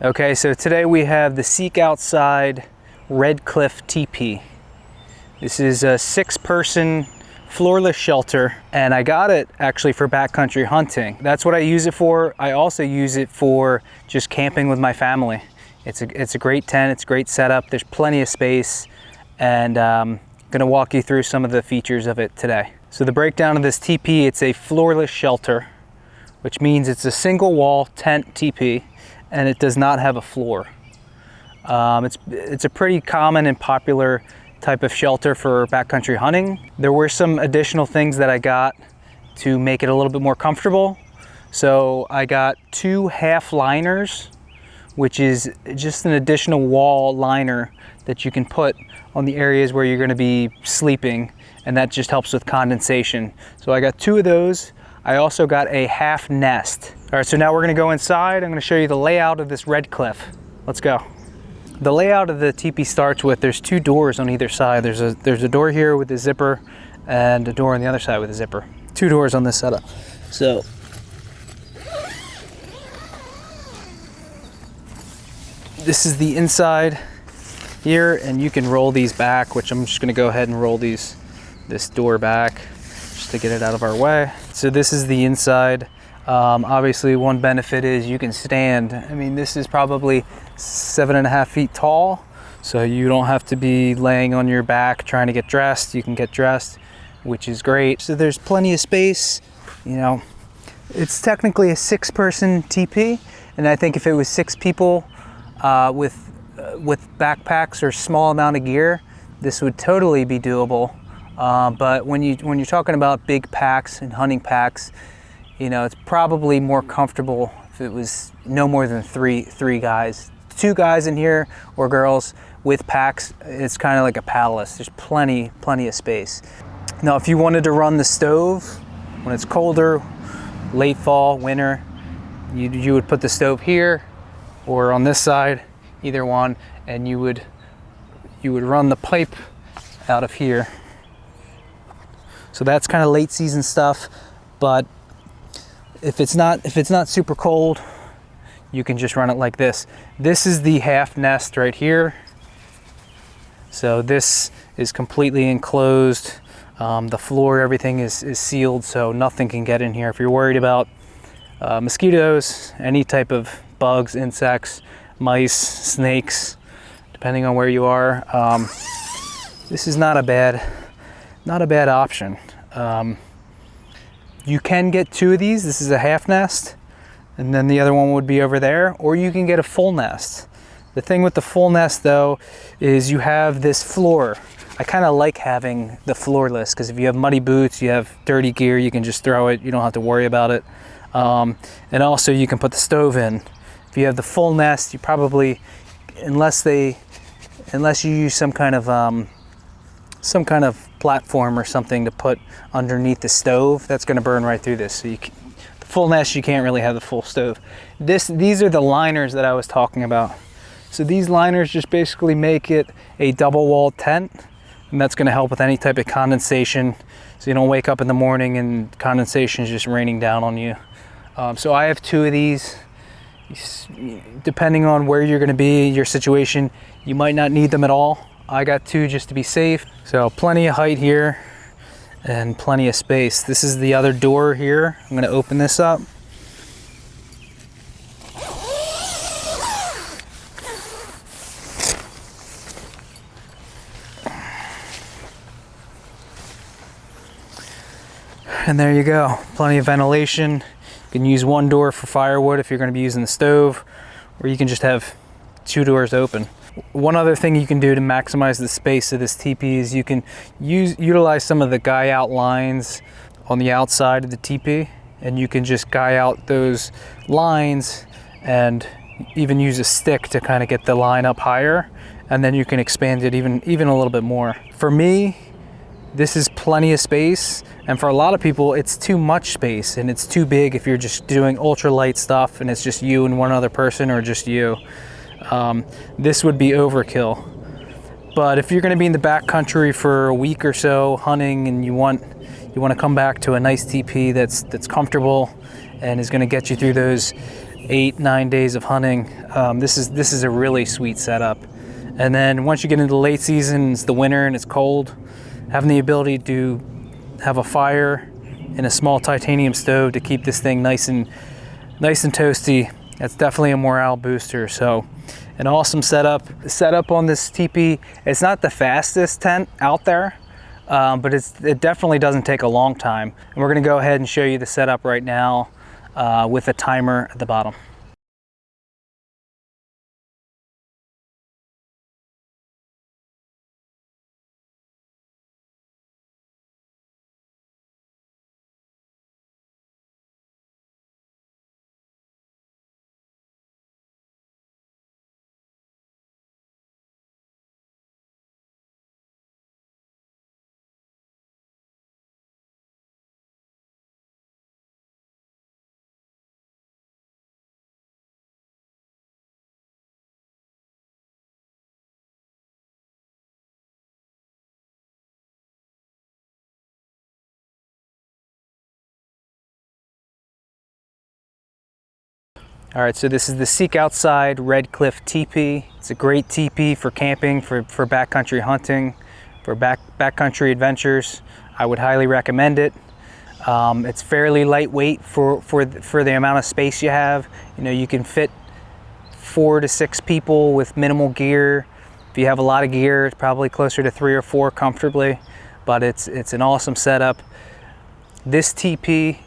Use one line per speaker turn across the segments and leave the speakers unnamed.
Okay, so today we have the Seek Outside Redcliff Tipi. This is a 6-person floorless shelter, and I got it actually for backcountry hunting. That's what I use it for. I also use it for just camping with my family. It's a great tent, it's a great setup, there's plenty of space, and I'm gonna walk you through some of the features of it today. So the breakdown of this teepee, it's a floorless shelter, which means it's a single wall tent teepee, and it does not have a floor. It's a pretty common and popular type of shelter for backcountry hunting. There were some additional things that I got to make it a little bit more comfortable. So I got 2 half liners, which is just an additional wall liner that you can put on the areas where you're gonna be sleeping, and that just helps with condensation. So I got 2 of those. I also got a half nest. All right, so now we're gonna go inside. I'm gonna show you the layout of this REDCLIFF. Let's go. The layout of the teepee starts with, there's 2 doors on either side. There's a door here with a zipper and a door on the other side with a zipper. 2 doors on this setup. So, this is the inside here, and you can roll these back, which I'm just gonna go ahead and roll this door back just to get it out of our way. So this is the inside. Obviously one benefit is you can stand. I mean, this is probably 7.5 feet tall, so you don't have to be laying on your back trying to get dressed. You can get dressed, which is great. So there's plenty of space. You know, it's technically a 6-person teepee, and I think if it was 6 people with backpacks or small amount of gear, this would totally be doable. But when you're talking about big packs and hunting packs, you know, it's probably more comfortable if it was no more than three guys. 2 guys in here or girls with packs, it's kind of like a palace. There's plenty of space. Now, if you wanted to run the stove when it's colder, late fall, winter, you would put the stove here or on this side, either one, and you would run the pipe out of here. So that's kind of late season stuff, but if it's not super cold, you can just run it like this. This is the half nest right here. So this is completely enclosed. The floor, everything is sealed, so nothing can get in here. If you're worried about mosquitoes, any type of bugs, insects, mice, snakes, depending on where you are, this is not a bad option. You can get 2 of these. This is a half nest, and then the other one would be over there, or you can get a full nest. The thing with the full nest though is you have this floor. I kind of like having the floorless, because if you have muddy boots, you have dirty gear, you can just throw it, you don't have to worry about it. And also you can put the stove in. If you have the full nest, you probably, unless you use some kind of platform or something to put underneath the stove, that's going to burn right through this. So the full nest, you can't really have the full stove. These are the liners that I was talking about. So these liners just basically make it a double walled tent, and that's going to help with any type of condensation, so you don't wake up in the morning and condensation is just raining down on you. So I have 2 of these. Depending on where you're going to be, your situation, you might not need them at all. I got 2 just to be safe. So plenty of height here and plenty of space. This is the other door here. I'm gonna open this up. And there you go, plenty of ventilation. You can use 1 door for firewood if you're gonna be using the stove, or you can just have 2 doors open. One other thing you can do to maximize the space of this teepee is you can utilize some of the guy out lines on the outside of the teepee, and you can just guy out those lines and even use a stick to kind of get the line up higher, and then you can expand it even a little bit more. For me, this is plenty of space, and for a lot of people it's too much space and it's too big if you're just doing ultralight stuff and it's just you and one other person, or just you. This would be overkill. But if you're going to be in the backcountry for a week or so hunting, and you want to come back to a nice teepee that's comfortable and is going to get you through those 8-9 days of hunting. This is a really sweet setup. And then once you get into the late season, it's the winter and it's cold, having the ability to have a fire in a small titanium stove to keep this thing nice and toasty, that's definitely a morale booster. So an awesome setup. The setup on this teepee, it's not the fastest tent out there, but it definitely doesn't take a long time. And we're gonna go ahead and show you the setup right now with a timer at the bottom. All right, so this is the Seek Outside Redcliff Tipi. It's a great teepee for camping, for backcountry hunting, for backcountry adventures. I would highly recommend it. It's fairly lightweight for the amount of space you have. You know, you can fit 4 to 6 people with minimal gear. If you have a lot of gear, it's probably closer to 3 or 4 comfortably, but it's an awesome setup. This teepee,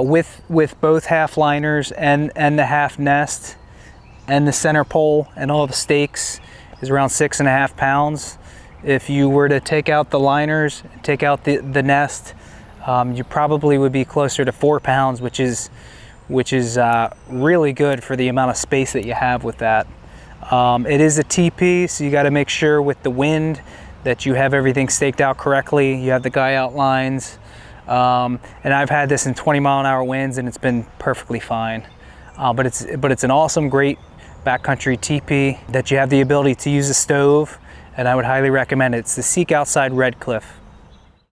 with both half liners and the half nest and the center pole and all the stakes, is around 6.5 pounds. If you were to take out the liners, take out the nest, you probably would be closer to 4 pounds, which is really good for the amount of space that you have with that. It is a teepee, so you got to make sure with the wind that you have everything staked out correctly. You have the guy outlines. And I've had this in 20-mile-an-hour winds and it's been perfectly fine. But it's an awesome, great backcountry teepee that you have the ability to use a stove, and I would highly recommend it. It's the Seek Outside Redcliff.